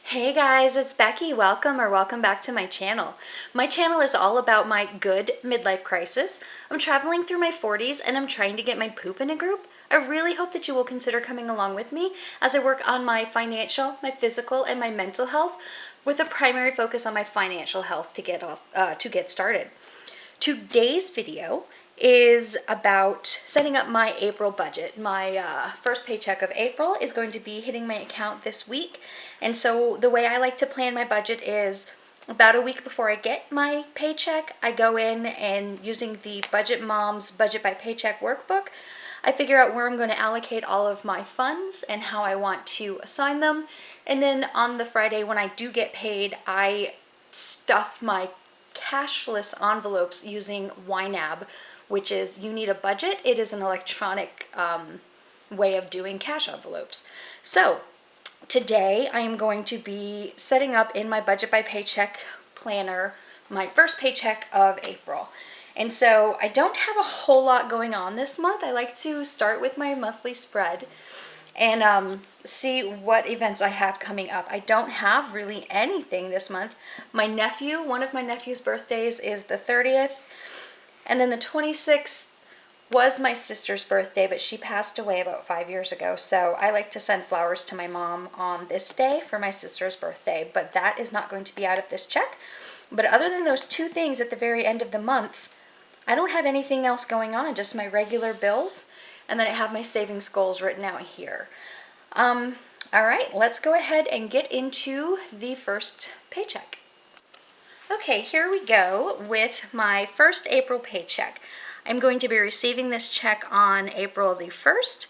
Hey guys, it's Becky. Welcome back to my channel. My channel is all about my good midlife crisis. I'm traveling through my 40s and I'm trying to get my poop in a group. I really hope that you will consider coming along with me as I work on my financial, my physical, and my mental health with a primary focus on my financial health to get started. Today's video is about setting up my April budget. My first paycheck of April is going to be hitting my account this week. And so the way I like to plan my budget is about a week before I get my paycheck, I go in and using the Budget Moms Budget by Paycheck workbook, I figure out where I'm going to allocate all of my funds and how I want to assign them. And then on the Friday when I do get paid, I stuff my cashless envelopes using YNAB, which is You Need a Budget. It is an electronic way of doing cash envelopes. So today I am going to be setting up in my Budget by Paycheck planner my first paycheck of April. And so I don't have a whole lot going on this month. I like to start with my monthly spread and see what events I have coming up. I don't have really anything this month. One of my nephew's birthdays is the 30th, and then the 26th was my sister's birthday, but she passed away about 5 years ago, so I like to send flowers to my mom on this day for my sister's birthday, but that is not going to be out of this check. But other than those two things at the very end of the month, I don't have anything else going on, just my regular bills, and then I have my savings goals written out here. All right, let's go ahead and get into the first paycheck. Okay, here we go with my first April paycheck. I'm going to be receiving this check on April the 1st,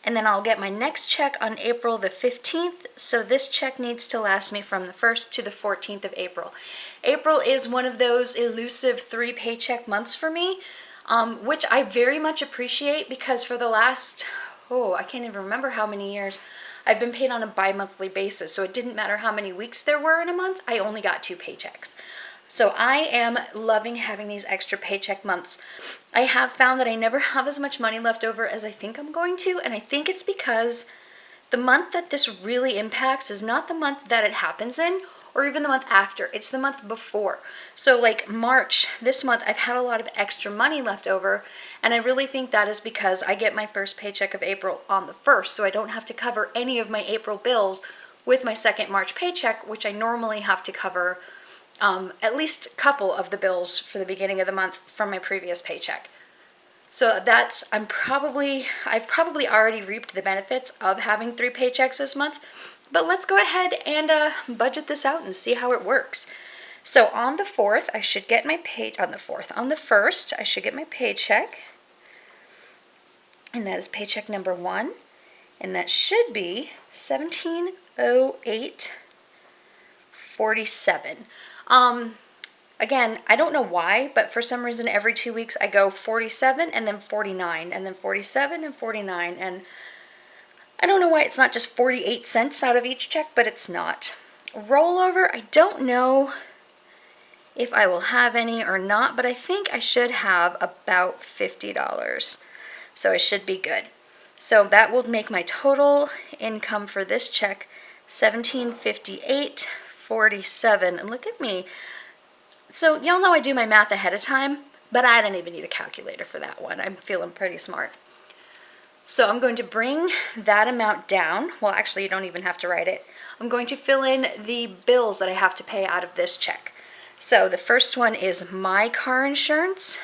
and then I'll get my next check on April the 15th, so this check needs to last me from the 1st to the 14th of April. April is one of those elusive 3 paycheck months for me, which I very much appreciate because for the last, I can't even remember how many years, I've been paid on a bi-monthly basis, so it didn't matter how many weeks there were in a month, I only got 2 paychecks. So I am loving having these extra paycheck months. I have found that I never have as much money left over as I think I'm going to, and I think it's because the month that this really impacts is not the month that it happens in, or even the month after. It's the month before. So like March, this month, I've had a lot of extra money left over, and I really think that is because I get my first paycheck of April on the 1st, so I don't have to cover any of my April bills with my second March paycheck, which I normally have to cover at least a couple of the bills for the beginning of the month from my previous paycheck. So I've probably already reaped the benefits of having 3 paychecks this month, but let's go ahead and budget this out and see how it works. So on the 4th, I should get my on the 1st, I should get my paycheck, and that is paycheck number 1, and that should be $1708.47. Again, I don't know why, but for some reason every 2 weeks I go 47 and then 49 and then 47 and 49, and I don't know why it's not just 48 cents out of each check, but it's not. Rollover, I don't know if I will have any or not, but I think I should have about $50. So I should be good. So that will make my total income for this check $1758.47. And look at me. So y'all know I do my math ahead of time, but I don't even need a calculator for that one. I'm feeling pretty smart. So I'm going to bring that amount down. Well, actually, you don't even have to write it. I'm going to fill in the bills that I have to pay out of this check. So the first one is my car insurance.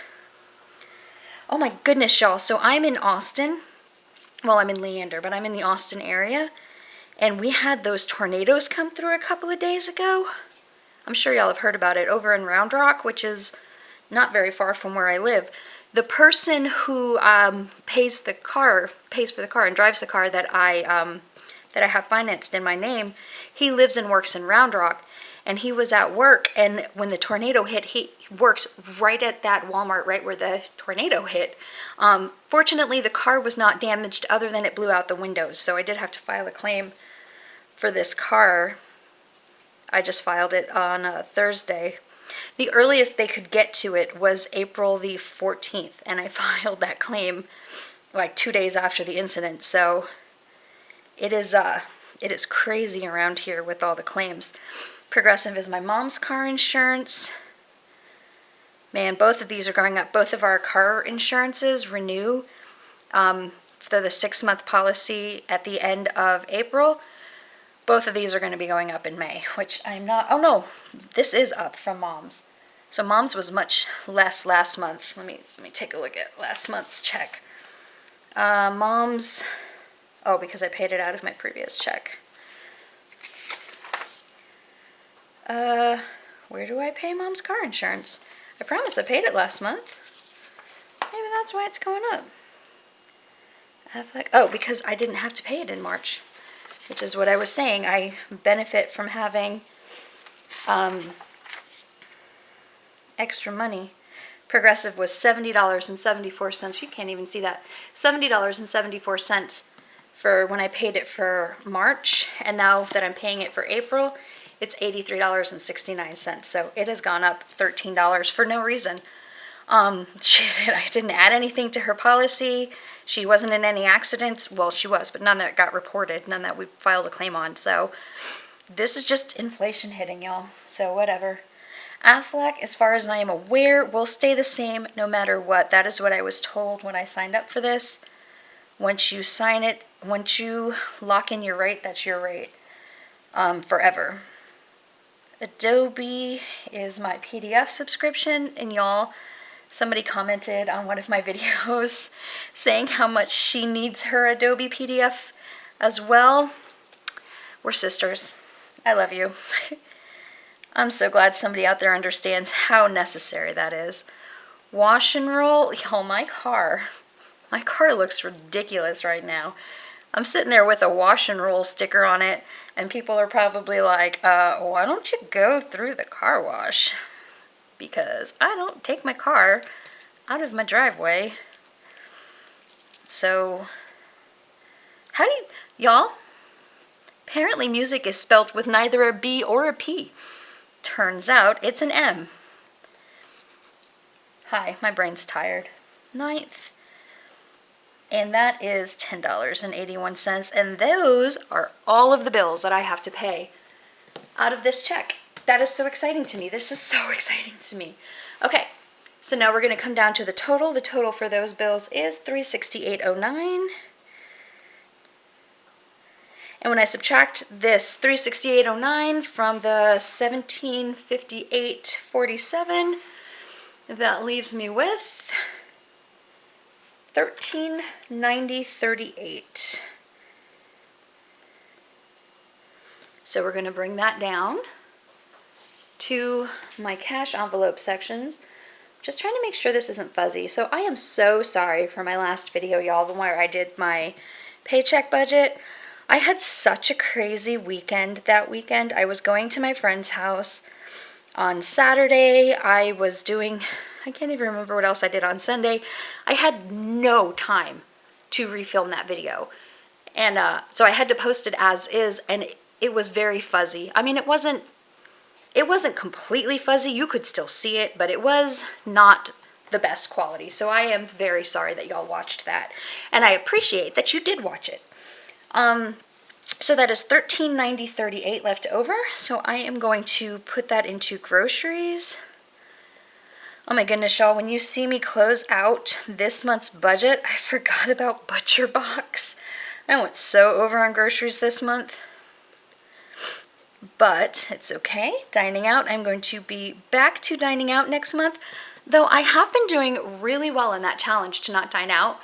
Oh my goodness, y'all. So I'm in Austin. Well, I'm in Leander, but I'm in the Austin area. And we had those tornadoes come through a couple of days ago. I'm sure y'all have heard about it over in Round Rock, which is not very far from where I live. The person who pays for the car and drives the car that I have financed in my name, he lives and works in Round Rock, and he was at work, and when the tornado hit, he works right at that Walmart right where the tornado hit. Fortunately, the car was not damaged other than it blew out the windows, so I did have to file a claim for this car. I just filed it on Thursday. The earliest they could get to it was April the 14th, and I filed that claim like 2 days after the incident, so it is It is crazy around here with all the claims. Progressive is my mom's car insurance. Man, both of these are going up. Both of our car insurances renew for the 6-month policy at the end of April. Both of these are going to be going up in May, which I'm not. Oh no, this is up from mom's. So mom's was much less last month. Let me take a look at last month's check. Mom's, oh, because I paid it out of my previous check. Where do I pay mom's car insurance? I promise I paid it last month. Maybe that's why it's going up. Oh, because I didn't have to pay it in March, which is what I was saying. I benefit from having extra money. Progressive was $70.74. You can't even see that. $70.74 for when I paid it for March, and now that I'm paying it for April, it's $83.69. So it has gone up $13 for no reason. I didn't add anything to her policy. She wasn't in any accidents. Well, she was, but none that got reported, none that we filed a claim on. So this is just inflation hitting, y'all. So whatever. Aflac, as far as I am aware, will stay the same no matter what. That is what I was told when I signed up for this. Once you sign it, once you lock in your rate, that's your rate forever. Adobe is my PDF subscription, and y'all, somebody commented on one of my videos saying how much she needs her Adobe PDF as well. We're sisters. I love you. I'm so glad somebody out there understands how necessary that is. Wash and roll. Y'all, my car looks ridiculous right now. I'm sitting there with a wash and roll sticker on it, and people are probably like, why don't you go through the car wash? Because I don't take my car out of my driveway. So, how do you, y'all? Apparently music is spelt with neither a B or a P. Turns out it's an M. Hi, my brain's tired. 9th. And that is $10.81. And those are all of the bills that I have to pay out of this check. That is so exciting to me. This is so exciting to me. Okay, so now we're going to come down to the total. The total for those bills is $368.09. And when I subtract this $368.09 from the $1,758.47, that leaves me with $1,390.38. So we're going to bring that down to my cash envelope sections. Just trying to make sure this isn't fuzzy. So I am so sorry for my last video, y'all, the one where I did my paycheck budget. I had such a crazy weekend that weekend. I was going to my friend's house on Saturday. I can't even remember what else I did on Sunday. I had no time to refilm that video. And so I had to post it as is, and it was very fuzzy. I mean, it wasn't completely fuzzy. You could still see it, but it was not the best quality. So I am very sorry that y'all watched that. And I appreciate that you did watch it. So that is $13.90.38 left over. So I am going to put that into groceries. Oh my goodness, y'all, when you see me close out this month's budget, I forgot about Butcher Box. I went so over on groceries this month. But it's okay. Dining out, I'm going to be back to dining out next month. Though I have been doing really well in that challenge to not dine out.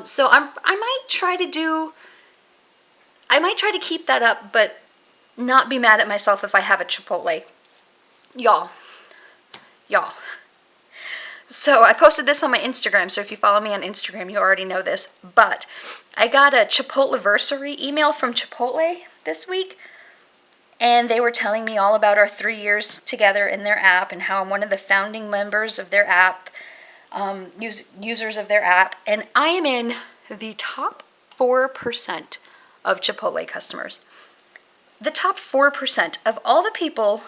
So I might try to keep that up, but not be mad at myself if I have a Chipotle. Y'all. So I posted this on my Instagram, so if you follow me on Instagram, you already know this. But I got a Chipotleversary email from Chipotle this week, and they were telling me all about our 3 years together in their app and how I'm one of the founding members of their app, users of their app, and I am in the top 4% of Chipotle customers. The top 4% of all the people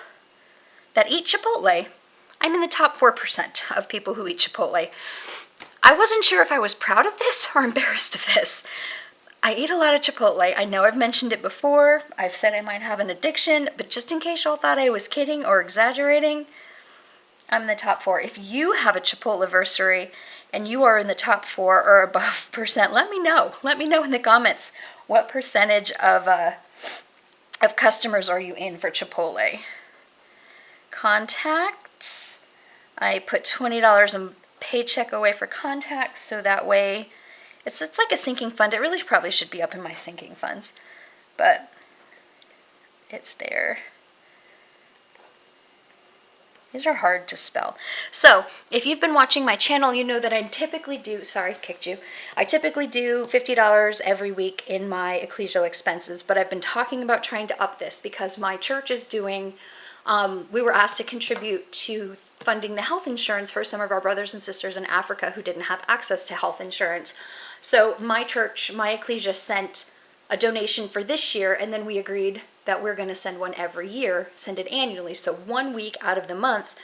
that eat Chipotle, I'm in the top 4% of people who eat Chipotle. I wasn't sure if I was proud of this or embarrassed of this. I eat a lot of Chipotle. I know I've mentioned it before. I've said I might have an addiction, but just in case y'all thought I was kidding or exaggerating, I'm in the top 4. If you have a Chipotleversary and you are in the top 4 or above percent, let me know. Let me know in the comments what percentage of customers are you in for Chipotle. Contacts. I put $20 a paycheck away for contacts, so that way it's like a sinking fund. It really probably should be up in my sinking funds, but it's there. These are hard to spell. So, if you've been watching my channel, you know that I typically do, sorry, kicked you. I typically do $50 every week in my ecclesial expenses, but I've been talking about trying to up this because my church is doing, we were asked to contribute to funding the health insurance for some of our brothers and sisters in Africa who didn't have access to health insurance. So my church, my ecclesia, sent a donation for this year, and then we agreed that we're going to send one every year, send it annually. So 1 week out of the month,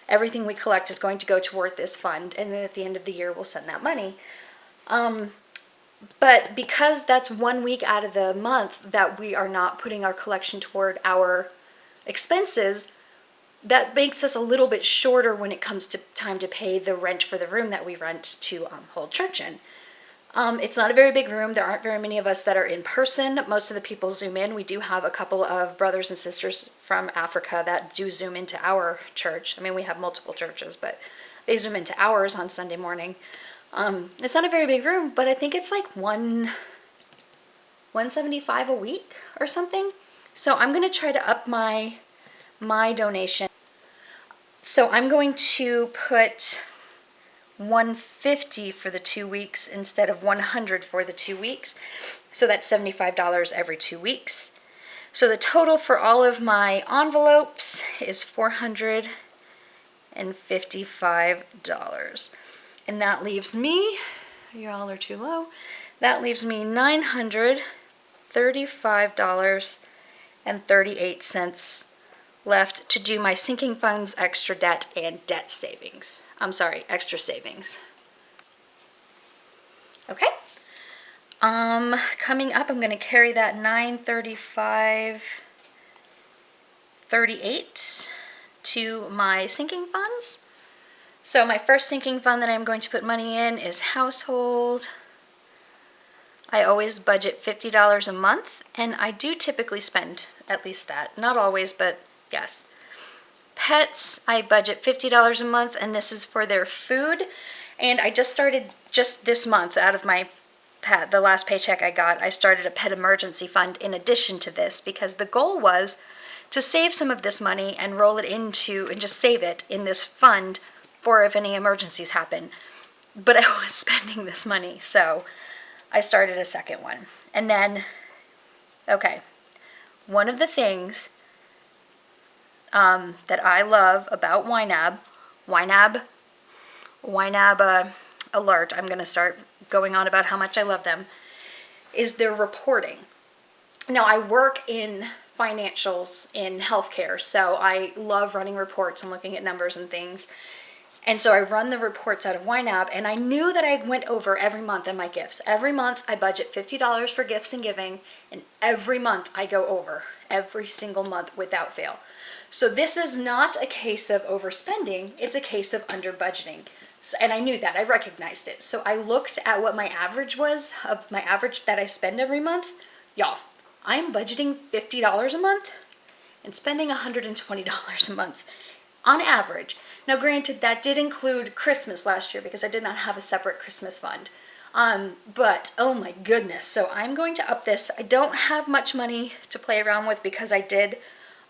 everything we collect is going to go toward this fund, and then at the end of the year, we'll send that money. But because that's 1 week out of the month that we are not putting our collection toward our expenses, that makes us a little bit shorter when it comes to time to pay the rent for the room that we rent to hold church in. It's not a very big room. There aren't very many of us that are in person. Most of the people Zoom in. We do have a couple of brothers and sisters from Africa that do Zoom into our church. I mean, we have multiple churches, but they Zoom into ours on Sunday morning. It's not a very big room, but I think it's like $175 a week or something. So I'm going to try to up my donation. So I'm going to put $150 for the 2 weeks instead of $100 for the 2 weeks. So that's $75 every 2 weeks. So the total for all of my envelopes is $455. And that leaves me, y'all are too low, that leaves me $935.38 left to do my sinking funds, extra debt, and debt savings. I'm sorry, extra savings. Okay. Coming up, I'm going to carry that $935.38 to my sinking funds. So my first sinking fund that I'm going to put money in is household. I always budget $50 a month, and I do typically spend at least that. Not always, but yes. Pets, I budget $50 a month, and this is for their food. And I just started this month out of my pet, the last paycheck I got, I started a pet emergency fund in addition to this because the goal was to save some of this money and roll it into, and just save it in this fund for if any emergencies happen. But I was spending this money, so I started a second one. And then, okay, one of the things that I love about YNAB alert, I'm going to start going on about how much I love them, is their reporting. Now, I work in financials in healthcare, so I love running reports and looking at numbers and things. And so I run the reports out of YNAB, and I knew that I went over every month in my gifts. Every month I budget $50 for gifts and giving, and every month I go over, every single month without fail. So this is not a case of overspending, it's a case of under budgeting. So, and I knew that, I recognized it. So I looked at what my average was, of my average that I spend every month. Y'all, I'm budgeting $50 a month and spending $120 a month on average. Now granted, that did include Christmas last year because I did not have a separate Christmas fund. But oh my goodness, so I'm going to up this. I don't have much money to play around with because I did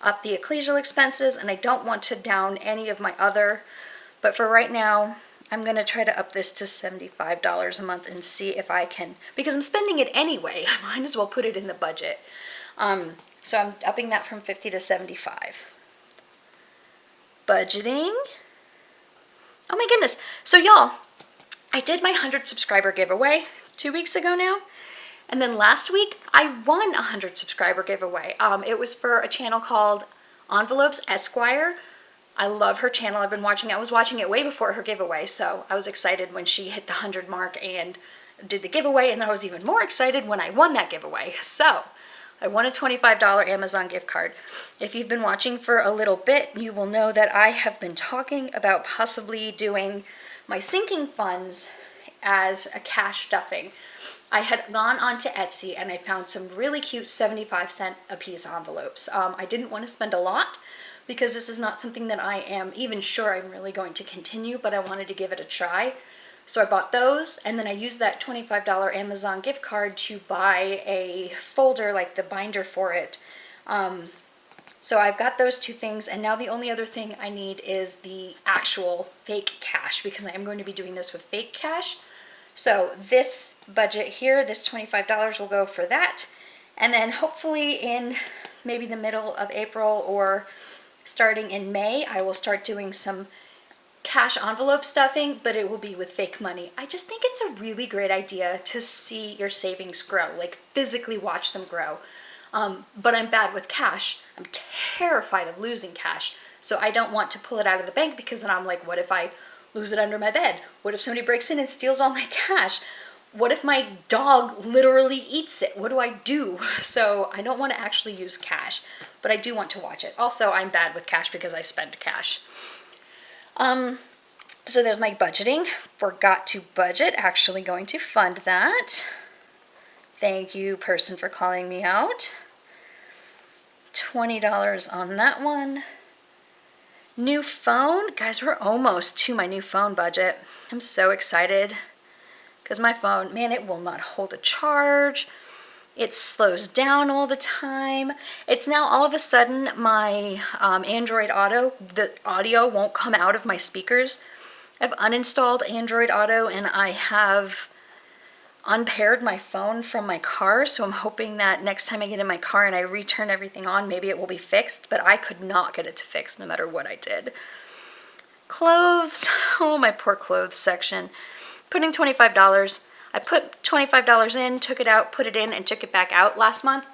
up the ecclesial expenses and I don't want to down any of my other, but for right now, I'm going to try to up this to $75 a month and see if I can, because I'm spending it anyway, I might as well put it in the budget. So I'm upping that from 50 to 75. Budgeting. Oh my goodness. So y'all, I did my 100 subscriber giveaway 2 weeks ago now. And then last week, I won a 100 subscriber giveaway. It was for a channel called Envelopes Esquire. I love her channel. I've been watching it. I was watching it way before her giveaway, so I was excited when she hit the 100 mark and did the giveaway, and then I was even more excited when I won that giveaway. So I won a $25 Amazon gift card. If you've been watching for a little bit, you will know that I have been talking about possibly doing my sinking funds as a cash stuffing. I had gone onto Etsy and I found some really cute 75-cent a piece envelopes. I didn't want to spend a lot because this is not something that I am even sure I'm really going to continue, but I wanted to give it a try. So I bought those, and then I used that $25 Amazon gift card to buy a folder, like the binder for it. So I've got those two things, and now the only other thing I need is the actual fake cash, because I am going to be doing this with fake cash. So this budget here, this $25 will go for that. And then hopefully in maybe the middle of April or starting in May, I will start doing some cash envelope stuffing, but it will be with fake money. I just think it's a really great idea to see your savings grow, like physically watch them grow. But I'm bad with cash. I'm terrified of losing cash. So I don't want to pull it out of the bank, because then I'm like, what if I lose it under my bed? What if somebody breaks in and steals all my cash? What if my dog literally eats it? What do I do? So I don't want to actually use cash, but I do want to watch it. Also, I'm bad with cash because I spend cash. So there's my budgeting. Forgot to budget. Actually going to fund that. Thank you, person, for calling me out. $20 on that one. New phone. Guys, we're almost to my new phone budget. I'm so excited because my phone, man, it will not hold a charge. It slows down all the time. It's now all of a sudden my Android Auto, the audio won't come out of my speakers. I've uninstalled Android Auto and I have unpaired my phone from my car, so I'm hoping that next time I get in my car and I return everything on, maybe it will be fixed, but I could not get it to fix no matter what I did. Clothes. Oh, my poor clothes section. Putting $25. I put $25 in, took it out, put it in, and took it back out last month.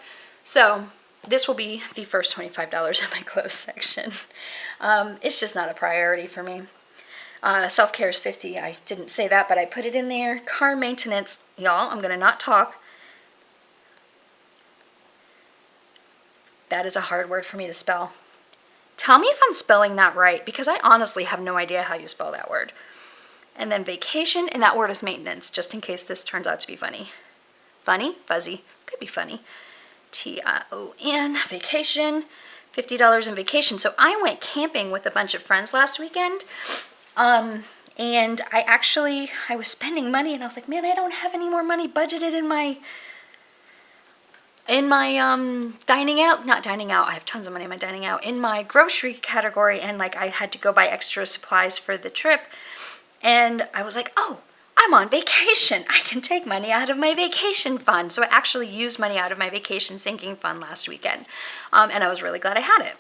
So this will be the first $25 in my clothes section. It's just not a priority for me. Self-care is $50. I didn't say that, but I put it in there. Car maintenance. Y'all, I'm going to not talk. That is a hard word for me to spell. Tell me if I'm spelling that right, because I honestly have no idea how you spell that word. And then vacation, and that word is maintenance, just in case this turns out to be funny. Funny? Fuzzy. Could be funny. T-I-O-N, vacation. $50 in vacation. So I went camping with a bunch of friends last weekend. And I was spending money, and I was like, man, I don't have any more money budgeted in my dining out, not dining out, I have tons of money in my dining out, in my grocery category, and like I had to go buy extra supplies for the trip. And I was like, oh, I'm on vacation. I can take money out of my vacation fund. So I actually used money out of my vacation sinking fund last weekend. And I was really glad I had it.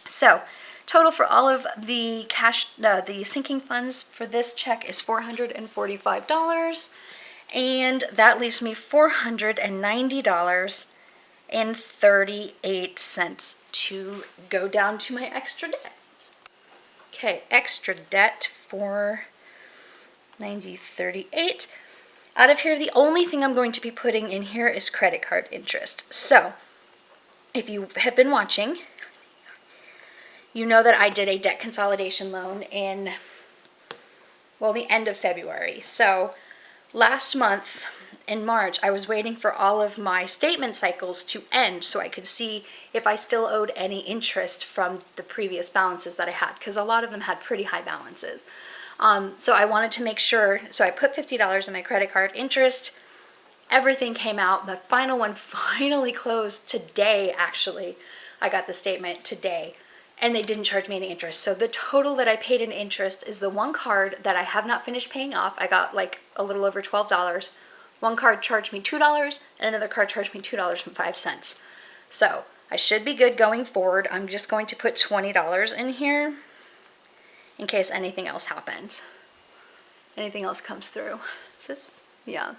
So total for all of the cash, the sinking funds for this check is $445. And that leaves me $490.38 to go down to my extra debt. Okay, extra debt for $90.38. Out of here, the only thing I'm going to be putting in here is credit card interest. So, if you have been watching, you know that I did a debt consolidation loan in, well, the end of February. So, last month, in March, I was waiting for all of my statement cycles to end so I could see if I still owed any interest from the previous balances that I had, because a lot of them had pretty high balances. So I wanted to make sure, so I put $50 in my credit card interest. Everything came out. The final one finally closed today, actually. I got the statement today, and they didn't charge me any interest. So the total that I paid in interest is the one card that I have not finished paying off. I got like a little over $12. One card charged me $2, and another card charged me $2.05. So I should be good going forward. I'm just going to put $20 in here in case anything else happens. Anything else comes through. Is this? Yeah.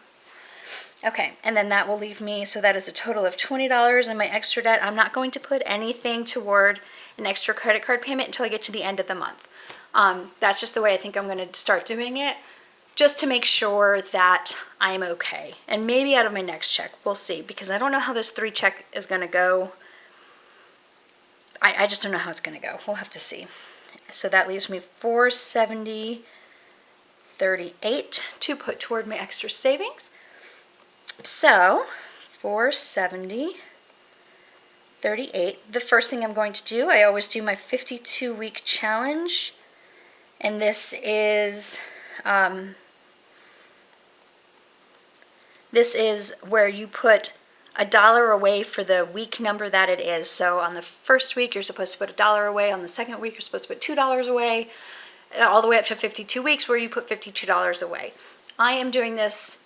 Okay, and then that will leave me, so that is a total of $20 in my extra debt. I'm not going to put anything toward an extra credit card payment until I get to the end of the month. That's just the way I think I'm going to start doing it. just to make sure that I'm okay. And maybe out of my next check, we'll see, because I don't know how this 3 check is going to go. I just don't know how it's going to go. We'll have to see. So that leaves me $470.38 to put toward my extra savings. So $470.38. The first thing I'm going to do, I always do my 52-week challenge, and this is where you put $1 away for the week number that it is. So on the first week, you're supposed to put $1 away. On the second week, you're supposed to put $2 away, all the way up to 52 weeks where you put $52 away. I am doing this,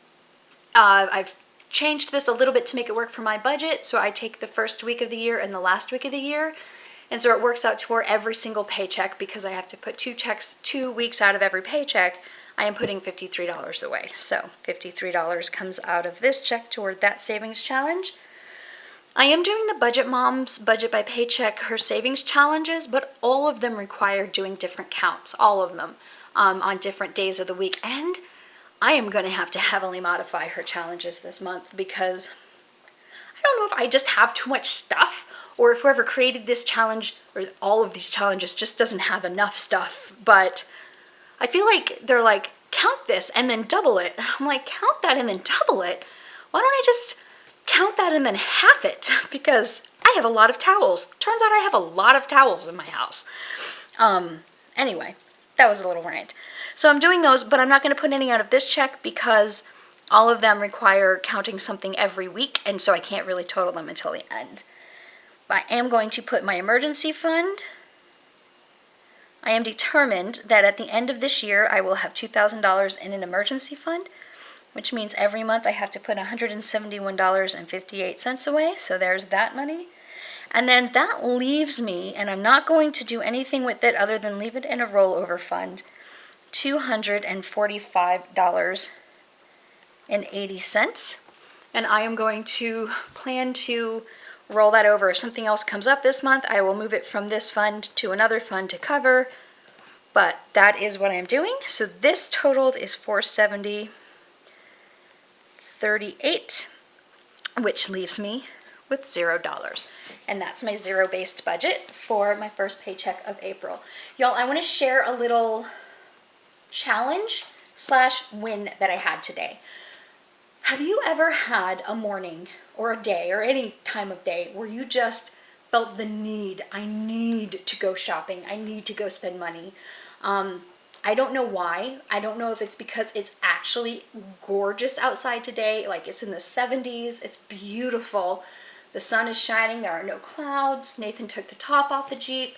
I've changed this a little bit to make it work for my budget. So I take the first week of the year and the last week of the year. And so it works out to where every single paycheck, because I have to put 2 weeks out of every paycheck, I am putting $53 away. So $53 comes out of this check toward that savings challenge. I am doing the Budget Mom's Budget by Paycheck, her savings challenges, but all of them require doing different counts, all of them, on different days of the week. And I am going to have to heavily modify her challenges this month, because I don't know if I just have too much stuff, or if whoever created this challenge, or all of these challenges, just doesn't have enough stuff. But I feel like they're like, count this and then double it. And I'm like, count that and then double it? Why don't I just count that and then half it? Because I have a lot of towels. Turns out I have a lot of towels in my house. Anyway, that was a little rant. So I'm doing those, but I'm not going to put any out of this check because all of them require counting something every week, and so I can't really total them until the end. But I am going to put my emergency fund. I am determined that at the end of this year, I will have $2,000 in an emergency fund, which means every month I have to put $171.58 away, so there's that money. And then that leaves me, and I'm not going to do anything with it other than leave it in a rollover fund, $245.80. And I am going to plan to roll that over. If something else comes up this month, I will move it from this fund to another fund to cover. But that is what I'm doing. So this totaled is $470.38, which leaves me with $0. And that's my zero-based budget for my first paycheck of April. Y'all, I want to share a little challenge / win that I had today. Have you ever had a morning or a day or any time of day where you just felt the need, I need to go shopping, I need to go spend money? I don't know why. I don't know if it's because it's actually gorgeous outside today, like it's in the 70s, it's beautiful, the sun is shining, there are no clouds, Nathan took the top off the Jeep.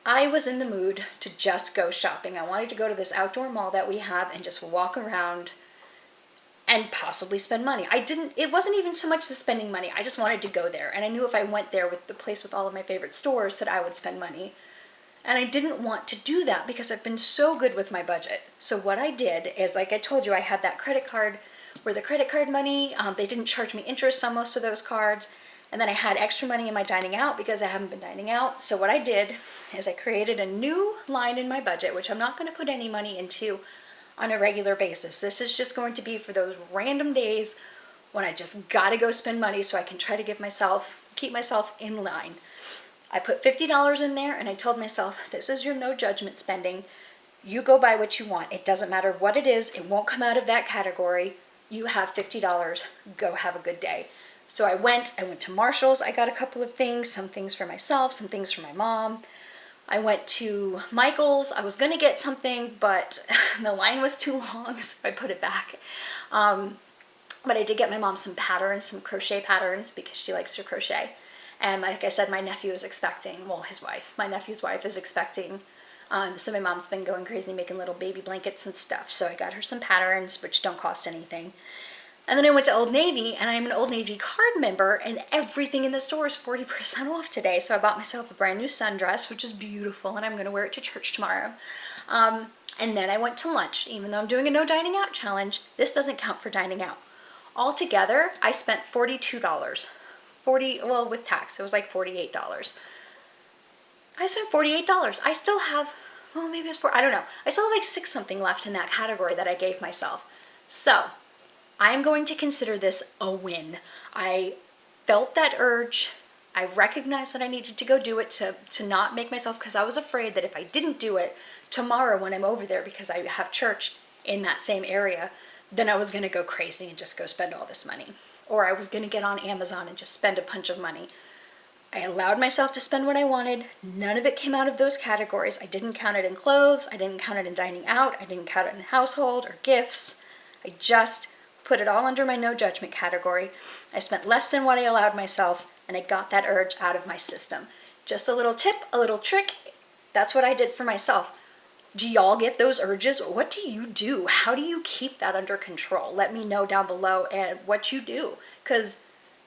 I was in the mood to just go shopping. I wanted to go to this outdoor mall that we have and just walk around and possibly spend money. It wasn't even so much the spending money. I just wanted to go there. And I knew if I went there with the place with all of my favorite stores that I would spend money. And I didn't want to do that because I've been so good with my budget. So what I did is, like I told you, I had that credit card where the credit card money, they didn't charge me interest on most of those cards. And then I had extra money in my dining out because I haven't been dining out. So what I did is I created a new line in my budget, which I'm not going to put any money into on a regular basis. This is just going to be for those random days when I just got to go spend money so I can try to keep myself in line. I put $50 in there and I told myself, this is your no judgment spending. You go buy what you want. It doesn't matter what it is. It won't come out of that category. You have $50. Go have a good day. So I went to Marshall's. I got a couple of things, some things for myself, some things for my mom. I went to Michael's. I was going to get something, but the line was too long, so I put it back. But I did get my mom some patterns, some crochet patterns, because she likes to crochet. And like I said, my nephew is expecting, well, my nephew's wife is expecting. So my mom's been going crazy making little baby blankets and stuff. So I got her some patterns, which don't cost anything. And then I went to Old Navy, and I'm an Old Navy card member, and everything in the store is 40% off today. So I bought myself a brand new sundress, which is beautiful, and I'm going to wear it to church tomorrow. And then I went to lunch. Even though I'm doing a no dining out challenge, this doesn't count for dining out. Altogether, I spent $42. Well, with tax, it was like $48. I spent $48. I still have well, maybe it's 4, I don't know. I still have like 6 something left in that category that I gave myself. So I'm going to consider this a win. I felt that urge. I recognized that I needed to go do it to not make myself, because I was afraid that if I didn't do it tomorrow when I'm over there, because I have church in that same area, then I was going to go crazy and just go spend all this money. Or I was going to get on Amazon and just spend a bunch of money. I allowed myself to spend what I wanted. None of it came out of those categories. I didn't count it in clothes. I didn't count it in dining out. I didn't count it in household or gifts. I just put it all under my no judgment category. I spent less than what I allowed myself, and I got that urge out of my system. Just a little tip, a little trick. That's what I did for myself. Do y'all get those urges? What do you do? How do you keep that under control? Let me know down below and what you do, because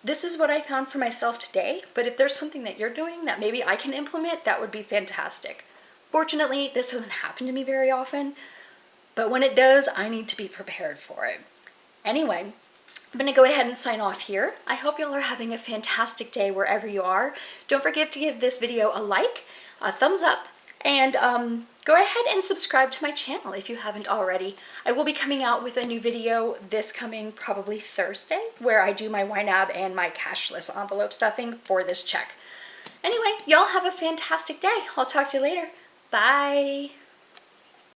this is what I found for myself today. But if there's something that you're doing that maybe I can implement, that would be fantastic. Fortunately, this doesn't happen to me very often, but when it does, I need to be prepared for it. Anyway, I'm going to go ahead and sign off here. I hope y'all are having a fantastic day wherever you are. Don't forget to give this video a like, a thumbs up, and go ahead and subscribe to my channel if you haven't already. I will be coming out with a new video this coming probably Thursday, where I do my YNAB and my cashless envelope stuffing for this check. Anyway, y'all have a fantastic day. I'll talk to you later. Bye.